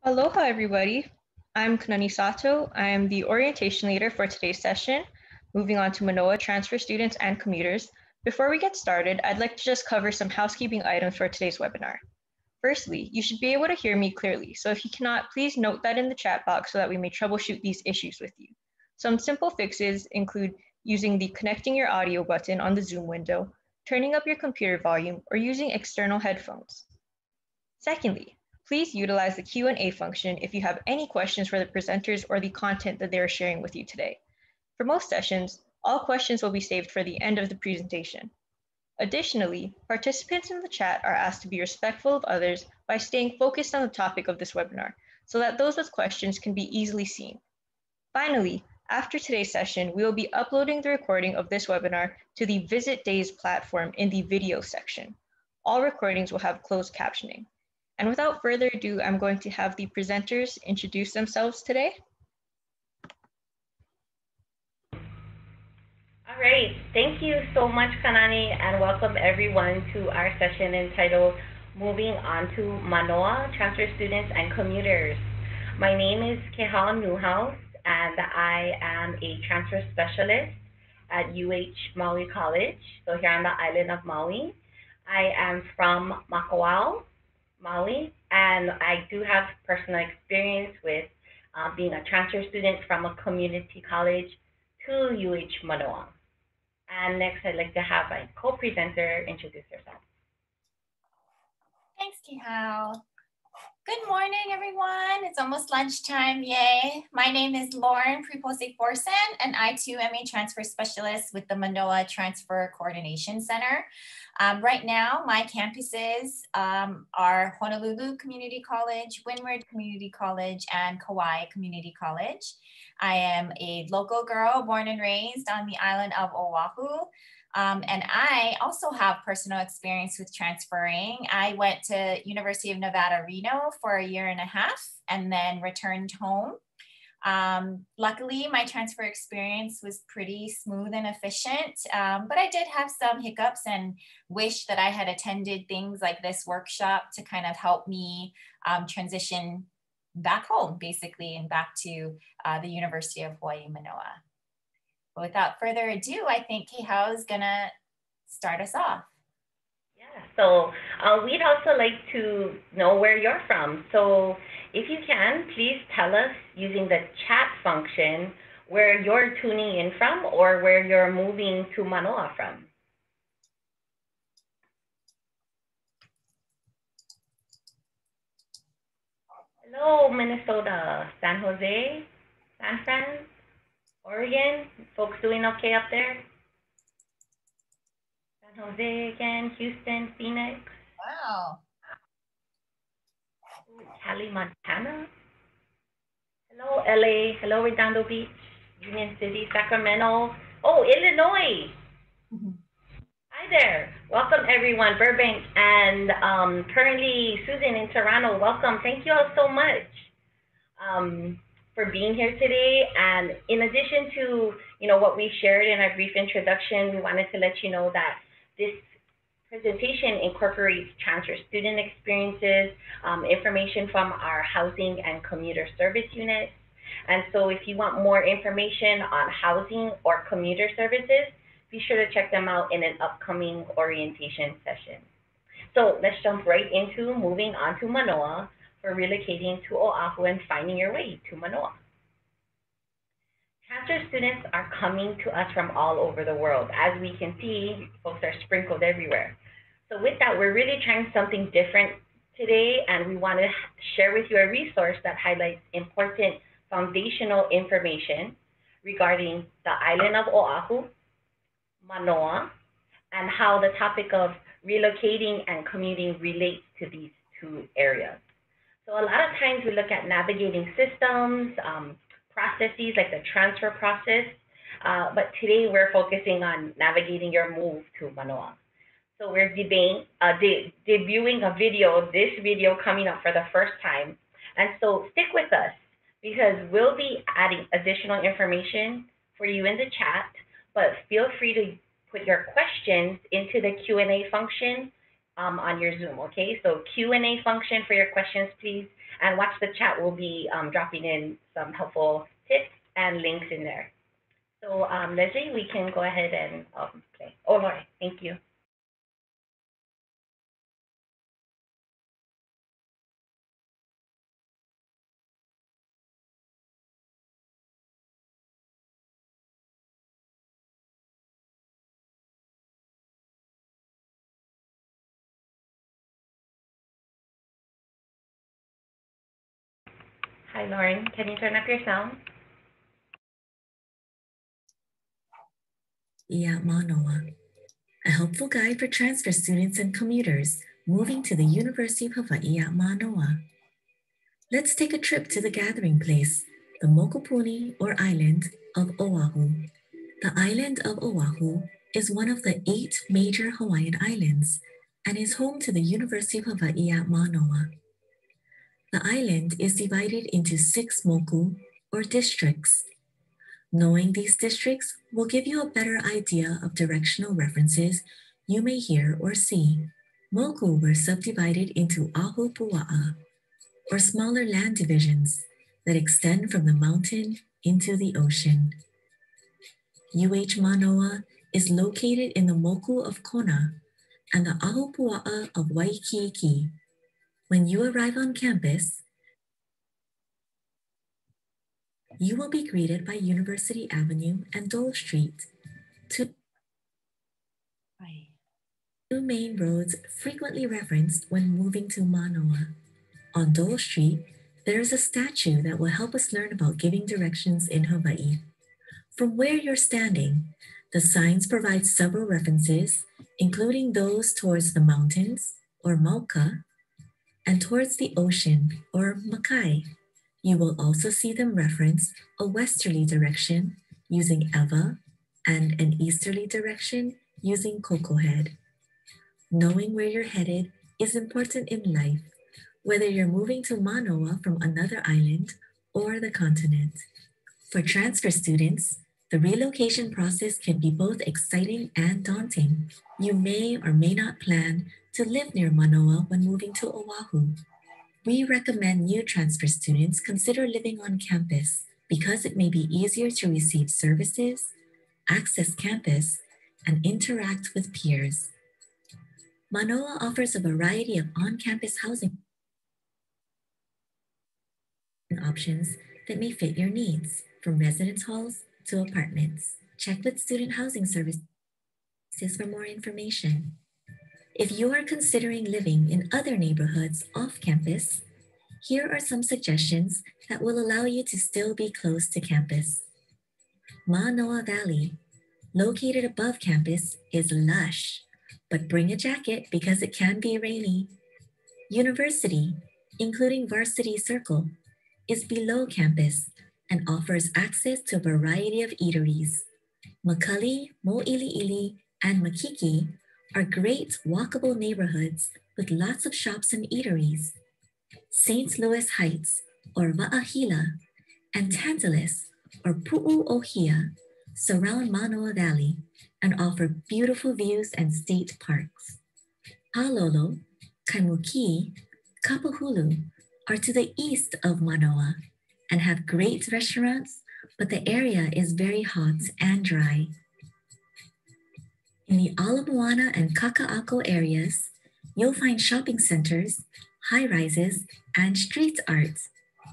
Aloha, everybody. I'm Kanani Sato. I am the orientation leader for today's session, moving on to Manoa transfer students and commuters. Before we get started, I'd like to just cover some housekeeping items for today's webinar. Firstly, you should be able to hear me clearly, so if you cannot, please note that in the chat box so that we may troubleshoot these issues with you. Some simple fixes include using the connecting your audio button on the Zoom window, turning up your computer volume, or using external headphones. Secondly, please utilize the Q&A function if you have any questions for the presenters or the content that they are sharing with you today. For most sessions, all questions will be saved for the end of the presentation. Additionally, participants in the chat are asked to be respectful of others by staying focused on the topic of this webinar so that those with questions can be easily seen. Finally, after today's session, we will be uploading the recording of this webinar to the Visit Days platform in the video section. All recordings will have closed captioning. And without further ado, I'm going to have the presenters introduce themselves today. All right, thank you so much, Kanani, and welcome everyone to our session entitled Moving On to Manoa, Transfer Students and Commuters. My name is Kēhau Newhouse, and I am a transfer specialist at Maui College, so here on the island of Maui. I am from Makawao, Maui, and I do have personal experience with being a transfer student from a community college to Manoa. And next, I'd like to have my co-presenter introduce herself. Thanks, Kēhau. Good morning, everyone. It's almost lunchtime, yay. My name is Lauren Prepose-Forsen, and I too am a transfer specialist with the Manoa Transfer Coordination Center. Right now, my campuses are Honolulu Community College, Windward Community College, and Kauai Community College. I am a local girl born and raised on the island of Oahu. And I also have personal experience with transferring. I went to University of Nevada, Reno for a year and a half and then returned home. Luckily, my transfer experience was pretty smooth and efficient, but I did have some hiccups and wish that I had attended things like this workshop to kind of help me transition back home, basically, and back to the University of Hawaii, Manoa. Without further ado, I think Kēhau is gonna start us off. Yeah, so we'd also like to know where you're from. So if you can, please tell us using the chat function where you're tuning in from or where you're moving to Manoa from. Hello, Minnesota, San Jose, San Fran, Oregon, folks doing okay up there? San Jose again, Houston, Phoenix. Wow. Cali, Montana. Hello, LA. Hello, Redondo Beach, Union City, Sacramento. Oh, Illinois. Hi there. Welcome, everyone. Burbank and currently Susan in Toronto. Welcome. Thank you all so much. For being here today. And in addition to what we shared in our brief introduction, we wanted to let you know that this presentation incorporates transfer student experiences, information from our housing and commuter service units. And so if you want more information on housing or commuter services, be sure to check them out in an upcoming orientation session. So let's jump right into moving on to Manoa, for relocating to Oahu and finding your way to Manoa. Transfer students are coming to us from all over the world. As we can see, folks are sprinkled everywhere. So with that, we're really trying something different today, and we want to share with you a resource that highlights important foundational information regarding the island of Oahu, Manoa, and how the topic of relocating and commuting relates to these two areas. So a lot of times we look at navigating systems, processes like the transfer process, but today we're focusing on navigating your move to Manoa. So we're debuting a video, this video coming up for the first time. And so stick with us because we'll be adding additional information for you in the chat, but feel free to put your questions into the Q&A function on your Zoom, okay? So Q&A function for your questions, please, And watch the chat. We'll be dropping in some helpful tips and links in there. So Leslie, we can go ahead and play. Oh, Lori, thank you. Hi, Lauren. Can you turn up your sound? Manoa, a helpful guide for transfer students and commuters moving to the University of Hawai at Manoa. Let's take a trip to the gathering place, the Mokopuni or island of Oahu. The island of Oahu is one of the 8 major Hawaiian islands and is home to the University of Hawai at Manoa. The island is divided into 6 moku or districts. Knowing these districts will give you a better idea of directional references you may hear or see. Moku were subdivided into ahu pua'a, or smaller land divisions that extend from the mountain into the ocean. UH Manoa is located in the moku of Kona and the ahu pua'a of Waikiki. When you arrive on campus, you will be greeted by University Avenue and Dole Street, two main roads frequently referenced when moving to Manoa. On Dole Street, there is a statue that will help us learn about giving directions in Hawaii. From where you're standing, the signs provide several references, including those towards the mountains, or Mauka, and towards the ocean, or Makai. You will also see them reference a westerly direction using Eva and an easterly direction using Kokohead. Knowing where you're headed is important in life, whether you're moving to Manoa from another island or the continent. For transfer students, the relocation process can be both exciting and daunting. You may or may not plan to live near Manoa when moving to Oahu. We recommend new transfer students consider living on campus because it may be easier to receive services, access campus, and interact with peers. Manoa offers a variety of on-campus housing options that may fit your needs, from residence halls to apartments. Check with Student Housing Services for more information. If you are considering living in other neighborhoods off campus, here are some suggestions that will allow you to still be close to campus. Manoa Valley, located above campus, is lush, but bring a jacket because it can be rainy. University, including Varsity Circle, is below campus and offers access to a variety of eateries. Makali, Mo'ili'ili, and Makiki are great walkable neighborhoods with lots of shops and eateries. St. Louis Heights, or Wa'ahila, and Tantalus, or Pu'u'ohia, surround Manoa Valley and offer beautiful views and state parks. Palolo, Kaimuki, Kapahulu are to the east of Manoa and have great restaurants, but the area is very hot and dry. In the Ala Moana and Kaka'ako areas, you'll find shopping centers, high-rises, and street art.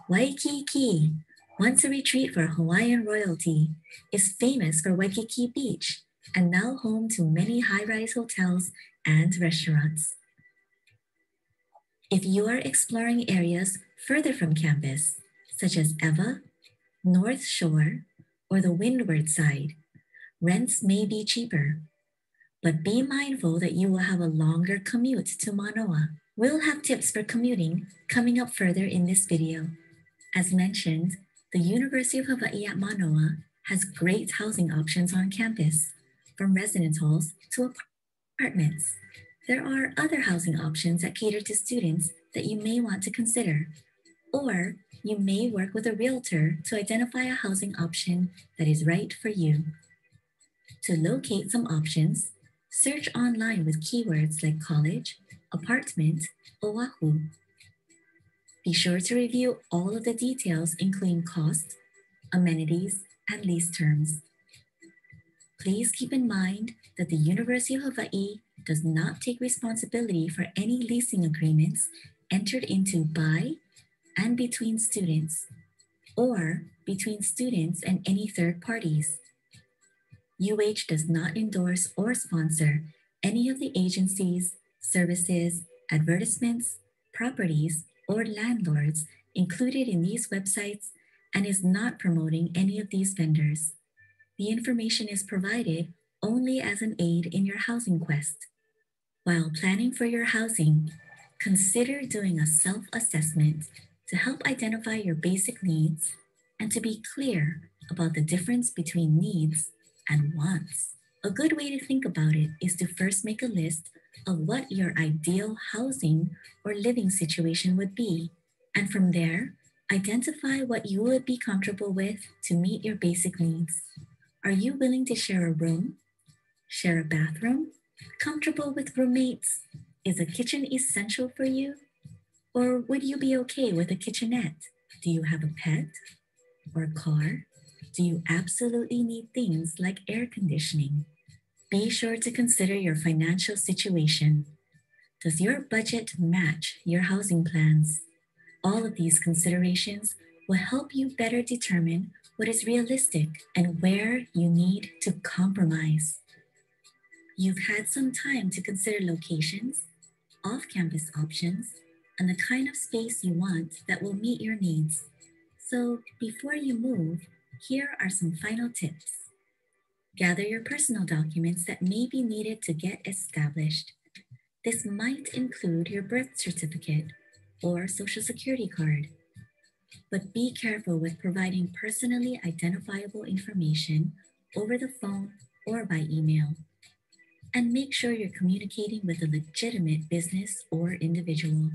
Waikiki, once a retreat for Hawaiian royalty, is famous for Waikiki Beach and now home to many high-rise hotels and restaurants. If you are exploring areas further from campus, such as Eva, North Shore, or the Windward side, rents may be cheaper. But be mindful that you will have a longer commute to Manoa. We'll have tips for commuting coming up further in this video. As mentioned, the University of Hawai at Manoa has great housing options on campus, from residence halls to apartments. There are other housing options that cater to students that you may want to consider, or you may work with a realtor to identify a housing option that is right for you. To locate some options, search online with keywords like college, apartment, Oahu. Be sure to review all of the details, including cost, amenities, and lease terms. Please keep in mind that the University of Hawaii does not take responsibility for any leasing agreements entered into by and between students, or between students and any third parties. UH does not endorse or sponsor any of the agencies, services, advertisements, properties, or landlords included in these websites and is not promoting any of these vendors. The information is provided only as an aid in your housing quest. While planning for your housing, consider doing a self-assessment to help identify your basic needs and to be clear about the difference between needs and wants. A good way to think about it is to first make a list of what your ideal housing or living situation would be, and from there, identify what you would be comfortable with to meet your basic needs. Are you willing to share a room? Share a bathroom? Comfortable with roommates? Is a kitchen essential for you? Or would you be okay with a kitchenette? Do you have a pet or a car? Do you absolutely need things like air conditioning? Be sure to consider your financial situation. Does your budget match your housing plans? All of these considerations will help you better determine what is realistic and where you need to compromise. You've had some time to consider locations, off-campus options, and the kind of space you want that will meet your needs. So before you move, here are some final tips. Gather your personal documents that may be needed to get established. This might include your birth certificate or social security card. But be careful with providing personally identifiable information over the phone or by email. And make sure you're communicating with a legitimate business or individual.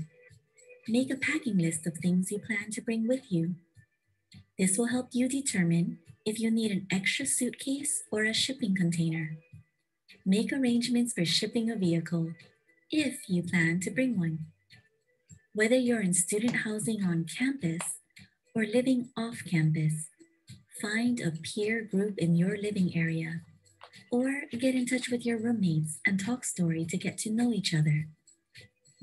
Make a packing list of things you plan to bring with you. This will help you determine if you need an extra suitcase or a shipping container. Make arrangements for shipping a vehicle if you plan to bring one. Whether you're in student housing on campus or living off campus, find a peer group in your living area or get in touch with your roommates and talk story to get to know each other.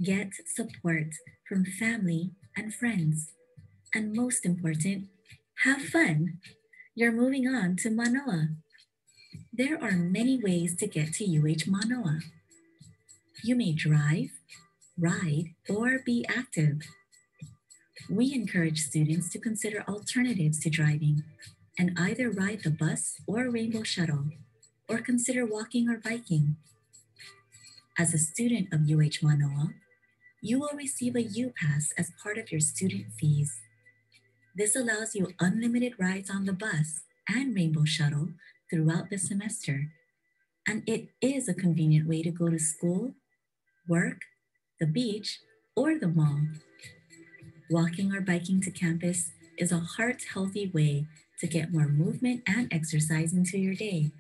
Get support from family and friends. And most important, have fun. You're moving on to Manoa. There are many ways to get to UH Manoa. You may drive, ride, or be active. We encourage students to consider alternatives to driving and either ride the bus or rainbow shuttle, or consider walking or biking. As a student of UH Manoa, you will receive a U-Pass as part of your student fees. This allows you unlimited rides on the bus and rainbow shuttle throughout the semester, and it is a convenient way to go to school, work, the beach, or the mall. Walking or biking to campus is a heart-healthy way to get more movement and exercise into your day.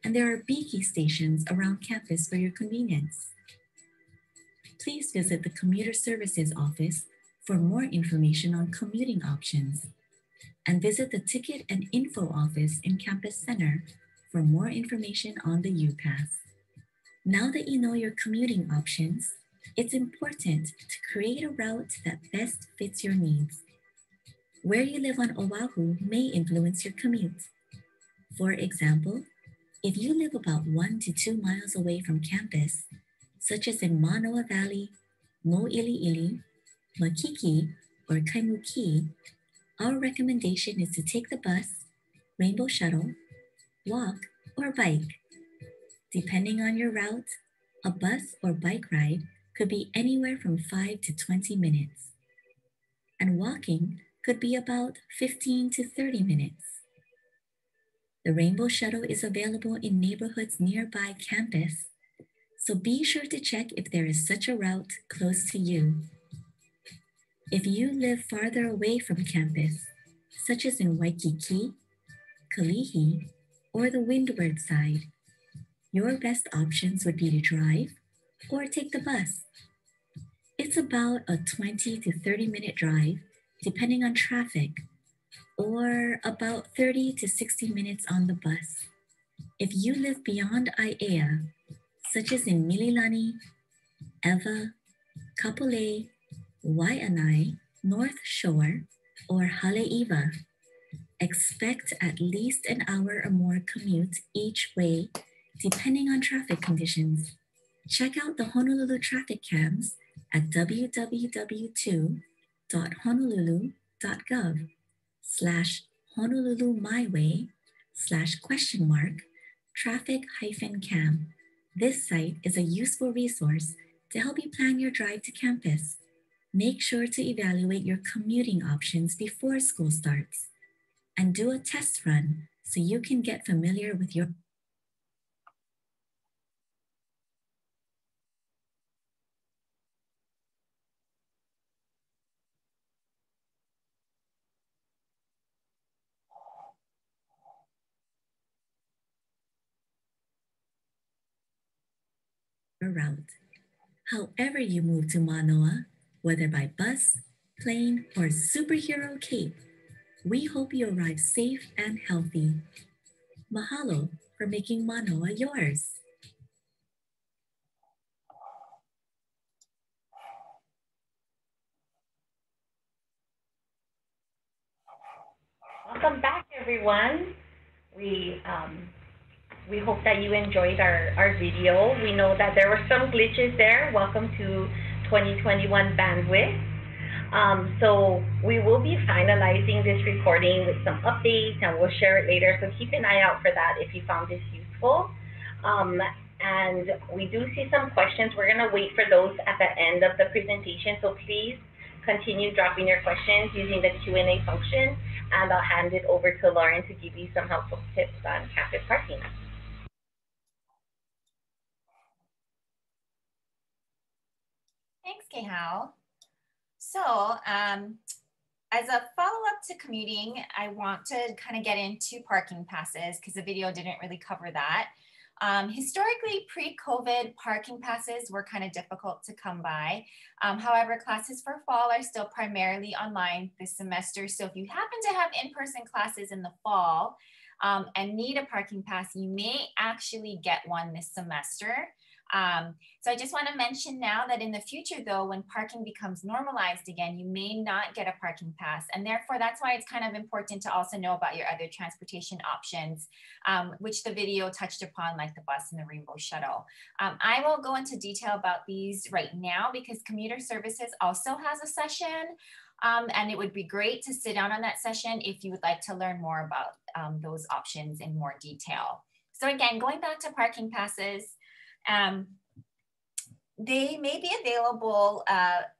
And there are Biki stations around campus for your convenience. Please visit the Commuter Services Office for more information on commuting options, and visit the Ticket and Info Office in Campus Center for more information on the U-Pass. Now that you know your commuting options, it's important to create a route that best fits your needs. Where you live on Oahu may influence your commute. For example, if you live about 1 to 2 miles away from campus, such as in Manoa Valley, Mo'iliili, Makiki, or Kaimuki, our recommendation is to take the bus, rainbow shuttle, walk, or bike. Depending on your route, a bus or bike ride could be anywhere from 5 to 20 minutes. And walking could be about 15 to 30 minutes. The rainbow shuttle is available in neighborhoods nearby campus, so be sure to check if there is such a route close to you. If you live farther away from campus, such as in Waikiki, Kalihi, or the Windward side, your best options would be to drive or take the bus. It's It's about a 20 to 30-minute drive, depending on traffic, or about 30 to 60 minutes on the bus. If you live beyond Aiea, such as in Mililani, Ewa, Kapolei, Waianae, North Shore, or Haleiwa, expect at least an hour or more commute each way, depending on traffic conditions. Check out the Honolulu traffic cams at www.honolulu.gov/honolulumyway/traffic-cam. This site is a useful resource to help you plan your drive to campus. Make sure to evaluate your commuting options before school starts and do a test run so you can get familiar with your route. However you move to Manoa, whether by bus, plane, or superhero cape, we hope you arrive safe and healthy. Mahalo for making Manoa yours. Welcome back, everyone. We hope that you enjoyed our video. We know that there were some glitches there. Welcome to 2021 bandwidth. So we will be finalizing this recording with some updates, and we'll share it later. So keep an eye out for that if you found this useful. And we do see some questions. We're going to wait for those at the end of the presentation. So please continue dropping your questions using the Q&A function, and I'll hand it over to Lauren to give you some helpful tips on campus parking. Thanks, Kēhau. So as a follow-up to commuting, I want to kind of get into parking passes because the video didn't really cover that. Historically, pre-COVID, parking passes were kind of difficult to come by. However, classes for fall are still primarily online this semester. So if you happen to have in-person classes in the fall and need a parking pass, you may actually get one this semester. So I just want to mention now that in the future, though, when parking becomes normalized again, you may not get a parking pass. And therefore, that's why it's kind of important to also know about your other transportation options, which the video touched upon, like the bus and the Rainbow Shuttle. I will go into detail about these right now because Commuter Services also has a session. And it would be great to sit down on that session if you would like to learn more about those options in more detail. So again, going back to parking passes, they may be available,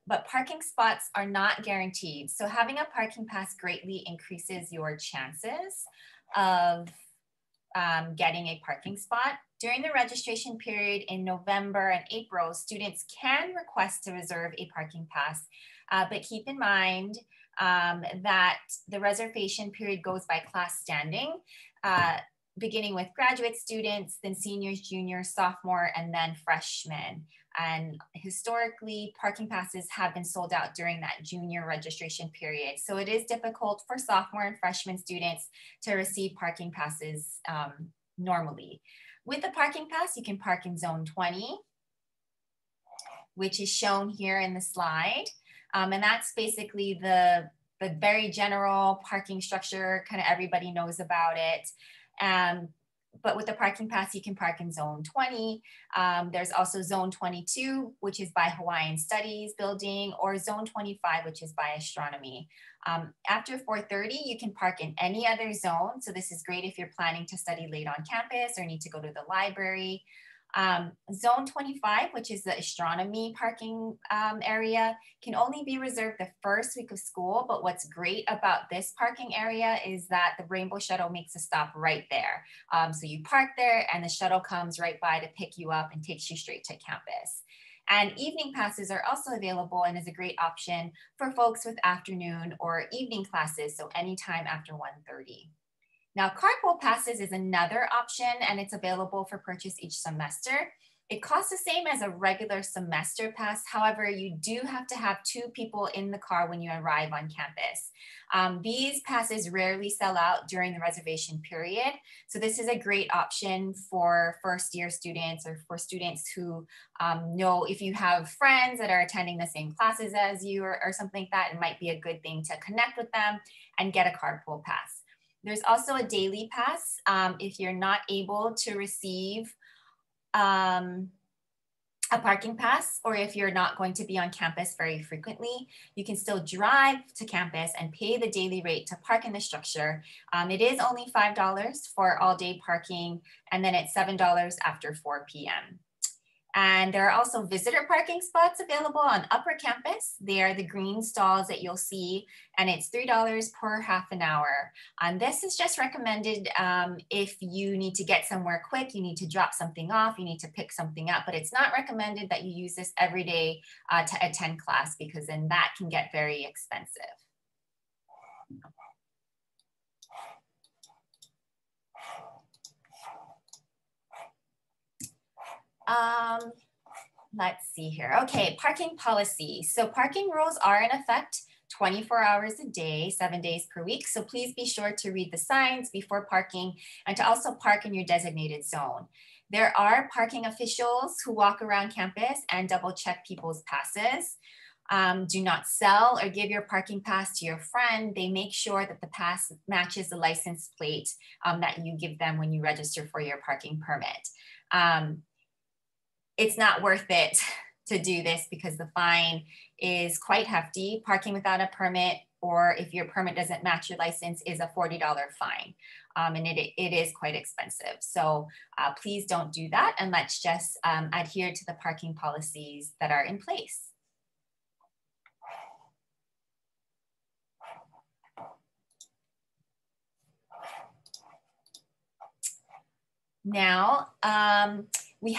but parking spots are not guaranteed. So having a parking pass greatly increases your chances of getting a parking spot. During the registration period in November and April, students can request to reserve a parking pass, but keep in mind that the reservation period goes by class standing, beginning with graduate students, then seniors, juniors, sophomore, and then freshmen. And historically, parking passes have been sold out during that junior registration period. So it is difficult for sophomore and freshman students to receive parking passes normally. With the parking pass, you can park in zone 20, which is shown here in the slide. And that's basically the very general parking structure, kind of everybody knows about it. But with the parking pass, you can park in zone 20. There's also zone 22, which is by Hawaiian Studies building, or zone 25, which is by astronomy. After 4:30, you can park in any other zone. So this is great if you're planning to study late on campus or need to go to the library. Zone 25, which is the astronomy parking area, can only be reserved the first week of school. But what's great about this parking area is that the Rainbow Shuttle makes a stop right there. So you park there and the shuttle comes right by to pick you up and takes you straight to campus. And evening passes are also available and is a great option for folks with afternoon or evening classes, so anytime after 1:30. Now, Carpool Passes is another option and it's available for purchase each semester. It costs the same as a regular semester pass. However, you do have to have 2 people in the car when you arrive on campus. These passes rarely sell out during the reservation period. So this is a great option for first-year students or for students who know if you have friends that are attending the same classes as you or something like that, it might be a good thing to connect with them and get a carpool pass. There's also a daily pass if you're not able to receive a parking pass, or if you're not going to be on campus very frequently, you can still drive to campus and pay the daily rate to park in the structure. It is only $5 for all day parking, and then it's $7 after 4 p.m. And there are also visitor parking spots available on upper campus. They are the green stalls that you'll see, and it's $3 per half an hour. This is just recommended if you need to get somewhere quick, you need to drop something off, you need to pick something up, but it's not recommended that you use this every day to attend class, because then that can get very expensive. Let's see here. Okay, parking policy. So parking rules are in effect 24 hours a day, 7 days per week. So please be sure to read the signs before parking and to also park in your designated zone. There are parking officials who walk around campus and double check people's passes. Do not sell or give your parking pass to your friend. They make sure that the pass matches the license plate that you give them when you register for your parking permit. It's not worth it to do this because the fine is quite hefty. Parking without a permit, or if your permit doesn't match your license, is a $40 fine. And it is quite expensive. So please don't do that, and let's just adhere to the parking policies that are in place. Now, we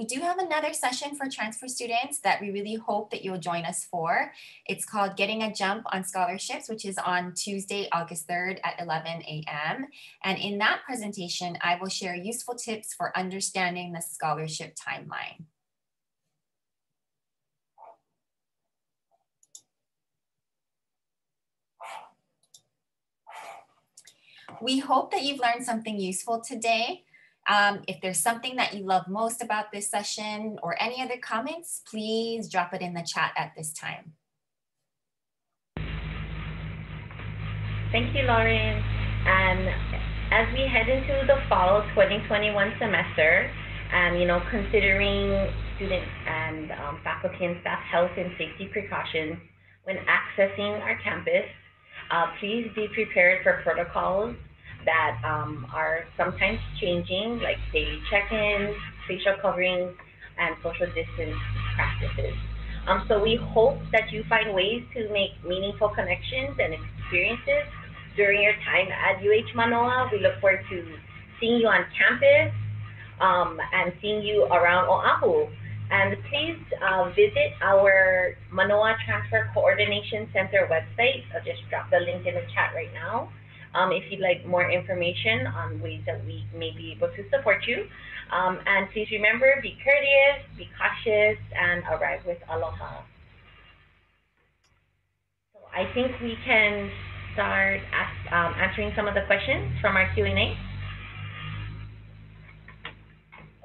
do have another session for transfer students that we really hope that you'll join us for. It's called Getting a Jump on Scholarships, which is on Tuesday, August 3rd at 11 a.m. And in that presentation, I will share useful tips for understanding the scholarship timeline. We hope that you've learned something useful today. If there's something that you love most about this session or any other comments, please drop it in the chat at this time. Thank you, Lauren. And as we head into the fall 2021 semester, and considering student and faculty and staff health and safety precautions when accessing our campus, please be prepared for protocols that are sometimes changing, like daily check-ins, facial coverings, and social distance practices. So we hope that you find ways to make meaningful connections and experiences during your time at UH Manoa. We look forward to seeing you on campus and seeing you around Oahu. And please visit our Manoa Transfer Coordination Center website. I'll just drop the link in the chat right now. If you'd like more information on ways that we may be able to support you. And please remember, be courteous, be cautious, and arrive with aloha. So I think we can start answering some of the questions from our Q&A.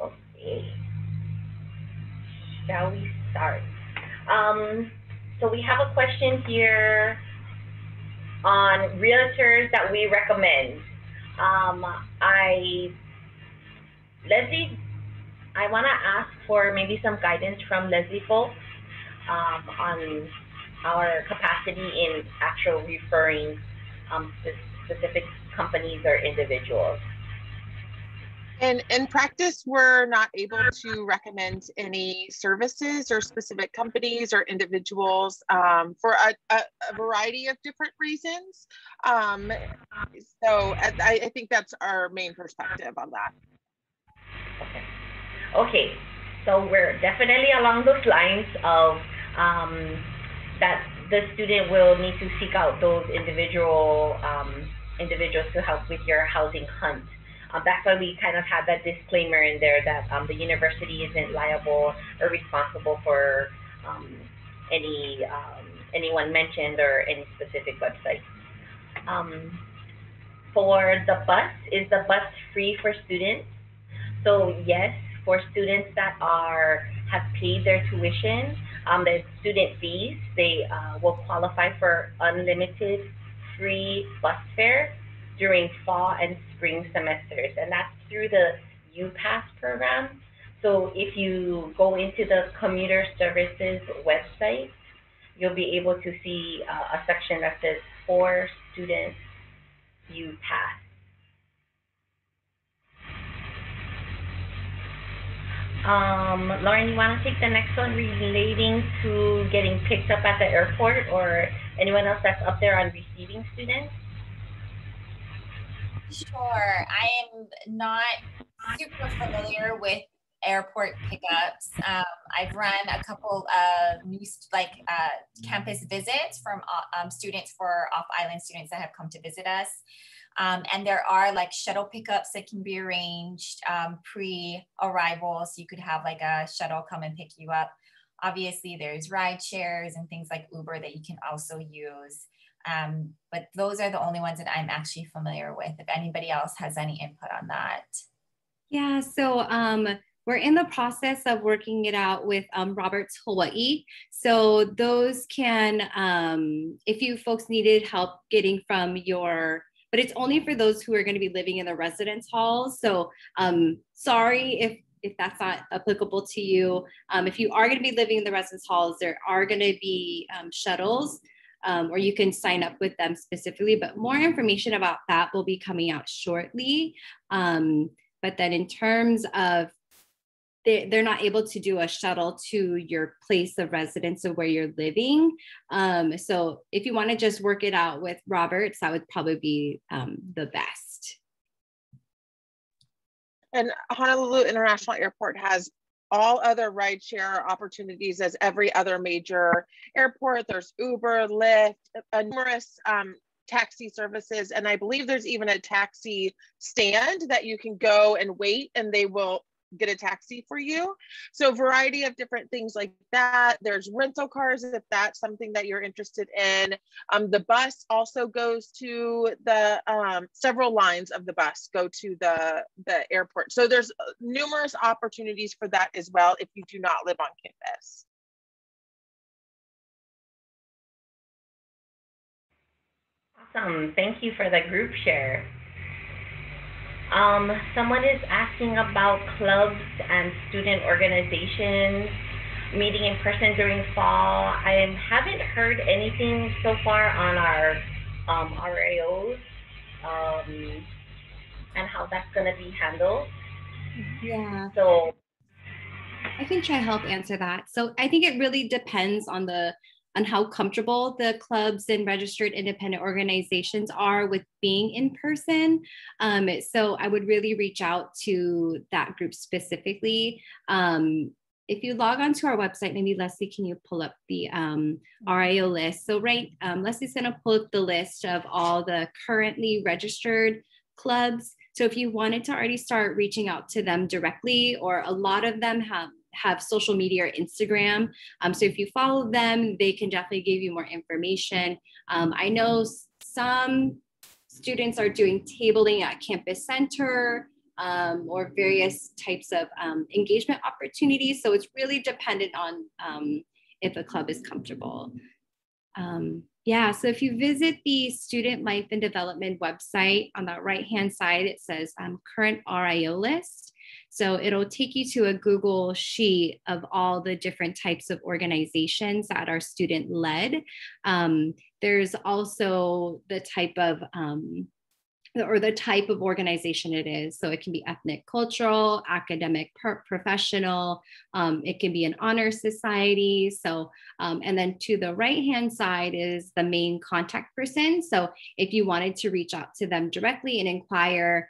Okay. Shall we start? So we have a question here on realtors that we recommend. Leslie, I want to ask for maybe some guidance from Leslie folks on our capacity in actual referring specific companies or individuals. In practice, we're not able to recommend any services or specific companies or individuals for a variety of different reasons. So I think that's our main perspective on that. Okay, so we're definitely along those lines of that the student will need to seek out those individuals to help with your housing hunt. That's why we kind of had that disclaimer in there that the university isn't liable or responsible for any anyone mentioned or any specific website. For the bus, is the bus free for students? So yes, for students that have paid their tuition, the student fees, they will qualify for unlimited free bus fare during fall and spring semesters, and that's through the UPass program. So if you go into the Commuter Services website, you'll be able to see a section that says for students UPass. Lauren, you want to take the next one relating to getting picked up at the airport, or anyone else that's up there on receiving students? Sure. I am not super familiar with airport pickups. I've run a couple of new campus visits from students for off-island students that have come to visit us. And there are like shuttle pickups that can be arranged pre-arrival. So you could have like a shuttle come and pick you up. Obviously there's ride shares and things like Uber that you can also use. But those are the only ones that I'm actually familiar with. If anybody else has any input on that. Yeah, so we're in the process of working it out with Roberts Hawaii. So those can, if you folks needed help getting from but it's only for those who are going to be living in the residence halls. So sorry if that's not applicable to you. If you are going to be living in the residence halls, there are going to be shuttles, or you can sign up with them specifically, but more information about that will be coming out shortly. But then in terms of, they're not able to do a shuttle to your place of residence of where you're living. So if you want to just work it out with Roberts, that would probably be the best. And Honolulu International Airport has all other rideshare opportunities as every other major airport. There's Uber, Lyft, numerous taxi services. And I believe there's even a taxi stand that you can go and wait and they will get a taxi for you. So a variety of different things like that. There's rental cars if that's something that you're interested in. The bus also goes to the, several lines of the bus go to the airport. So there's numerous opportunities for that as well if you do not live on campus. Awesome, thank you for the group share. Someone is asking about clubs and student organizations meeting in person during fall. I haven't heard anything so far on our RAOs and how that's going to be handled. Yeah. So I can try to help answer that. So I think it really depends on how comfortable the clubs and registered independent organizations are with being in person. So I would really reach out to that group specifically. If you log onto our website, maybe Leslie, can you pull up the RIO list? So Leslie's gonna pull up the list of all the currently registered clubs. So if you wanted to already start reaching out to them directly, or a lot of them have social media or Instagram. So if you follow them, they can definitely give you more information. I know some students are doing tabling at Campus Center or various types of engagement opportunities. So it's really dependent on if a club is comfortable. Yeah, so if you visit the Student Life and Development website, on the right-hand side, it says current RIO list. So it'll take you to a Google sheet of all the different types of organizations that are student-led. There's also the type of organization it is. So it can be ethnic, cultural, academic, professional. It can be an honor society. So, and then to the right-hand side is the main contact person. So if you wanted to reach out to them directly and inquire,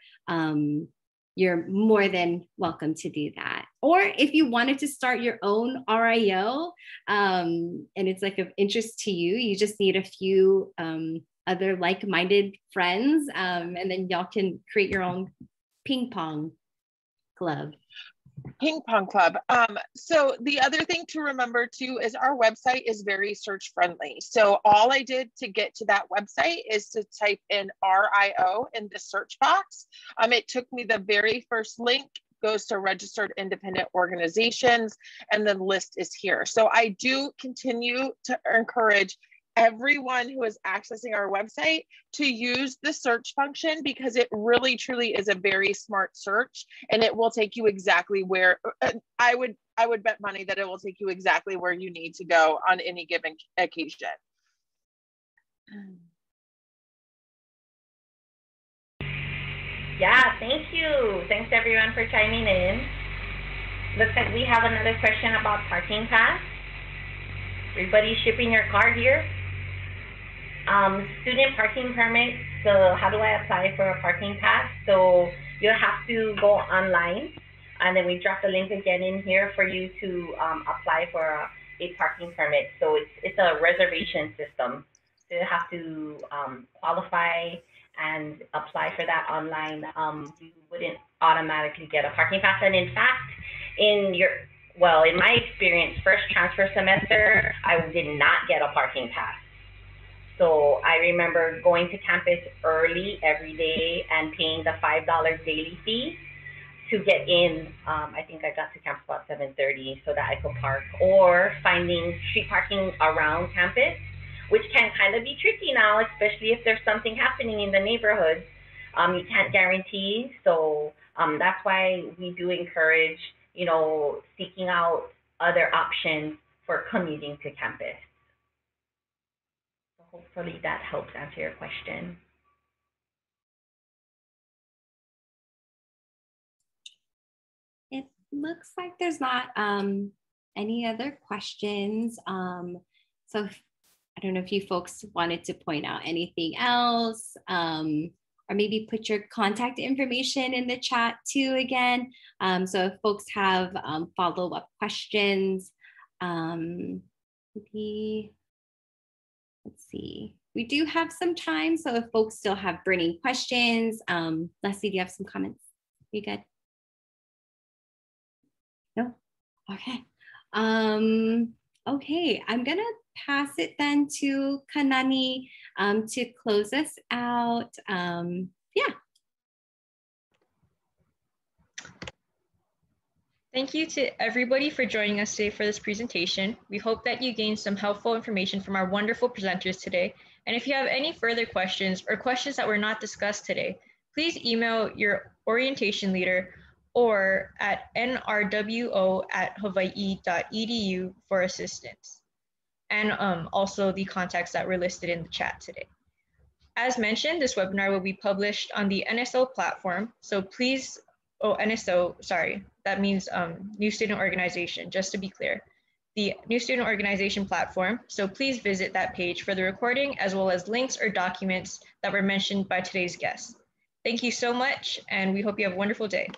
you're more than welcome to do that. Or if you wanted to start your own RIO, and it's like of interest to you, you just need a few other like-minded friends, and then y'all can create your own ping pong club. Ping pong club. So the other thing to remember too is our website is very search friendly. So all I did to get to that website is to type in RIO in the search box. It took me the very first link, goes to registered independent organizations, and the list is here. So I do continue to encourage everyone who is accessing our website to use the search function, because it really truly is a very smart search, and it will take you exactly where I would bet money that it will take you exactly where you need to go on any given occasion. Yeah, thank you. Thanks everyone for chiming in. Looks like we have another question about parking pass. Everybody shipping your car here? Student parking permit. So how do I apply for a parking pass? So you have to go online, and then we drop the link again in here for you to apply for a parking permit. So it's a reservation system. So you have to qualify and apply for that online. You wouldn't automatically get a parking pass. And in fact, in my experience, first transfer semester, I did not get a parking pass. So I remember going to campus early every day and paying the $5 daily fee to get in. I think I got to campus about 7:30 so that I could park, or finding street parking around campus, which can kind of be tricky now, especially if there's something happening in the neighborhood. You can't guarantee. So that's why we do encourage, seeking out other options for commuting to campus. So hopefully that helps answer your question. It looks like there's not any other questions. So I don't know if you folks wanted to point out anything else, or maybe put your contact information in the chat too again. So if folks have follow-up questions, maybe, let's see, we do have some time. So if folks still have burning questions, Leslie, do you have some comments? You good? No? Okay. Okay, I'm gonna pass it then to Kanani to close us out. Yeah. Thank you to everybody for joining us today for this presentation. We hope that you gained some helpful information from our wonderful presenters today. And if you have any further questions or questions that were not discussed today, please email your orientation leader or at nrwo@hawaii.edu for assistance, and also the contacts that were listed in the chat today. As mentioned, this webinar will be published on the NSO platform, so please, NSO, sorry, that means New Student Organization, just to be clear, the New Student Organization platform, so please visit that page for the recording as well as links or documents that were mentioned by today's guests. Thank you so much, and we hope you have a wonderful day.